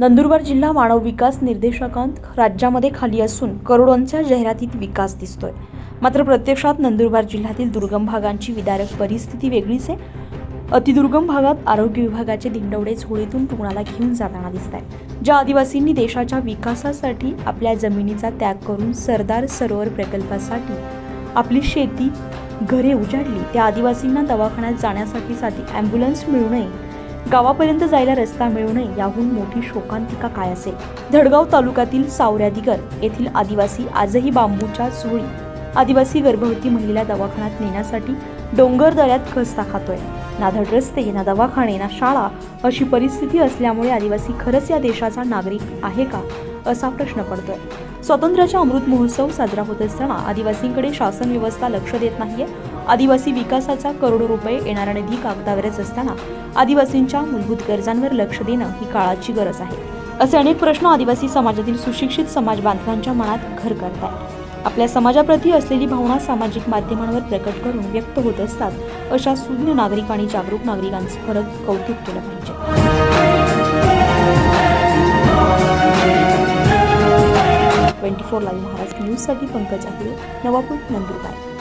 नंदुरबार जिल्हा मानव विकास निर्देशांक राज्यामध्ये खाली असून करोडोंच्या जाहिरातीत विकास दिसतोय। मात्र प्रत्यक्षात नंदुरबार जिल्ह्यातील दुर्गम भागांची विदारक परिस्थिती वेगळीच आहे। अतिदुर्गम भागात आरोग्य विभागाचे धिंडवडे झोळीतून रुग्णाला घेऊन जाताना दिसत आहेत। ज्या आदिवासींनी देशाच्या विकासासाठी आपल्या जमिनीचा त्याग करून सरदार सरोवर प्रकल्पासाठी आपली शेती घरे उजाडली, त्या आदिवासींना दवाखान्यात जाण्यासाठी ॲम्ब्युलन्स मिळू नये, गावापर्यंत जायला रस्ता मिळू नये, याहून मोठी शोकांतिका काय असेल। धडगाव तालुक्यातील सावऱ्यादिगर येथील आदिवासी आजही बांबूच्या चुळी आदिवासी गर्भवती महिलेला दवाखान्यात नेण्यासाठी डोंगर दऱ्यात खस्ता खातोय। ना धड रस्ते, ना दवाखाने, ना शाळा अशी परिस्थिती असल्यामुळे आदिवासी खरंच या देशाचा नागरिक आहे का असा प्रश्न पडतोय। स्वातंत्र्याचा अमृत महोत्सव साजरा होत असताना आदिवासींकडे शासन व्यवस्था लक्ष देत नाहीये। आदिवासी विकासाचा करोडो रुपये येणारा निधी कागदावरच असताना आदिवासींच्या मूलभूत गरजांवर लक्ष देणं ही काळाची गरज आहे। असे अनेक प्रश्न आदिवासी समाजातील सुशिक्षित समाज बांधवांच्या मनात घर करतात। आपल्या समाजाप्रती असलेली भावना सामाजिक माध्यमांवर प्रकट करून व्यक्त होत असतात। अशा सुज्ञ नागरिक आणि जागरूक नागरिकांचे खरंच कौतुक केलं पाहिजे। 24 लाईव्ह महाराष्ट्र न्यूजसाठी पंकज आहे, नवापूर, नंदुरबार।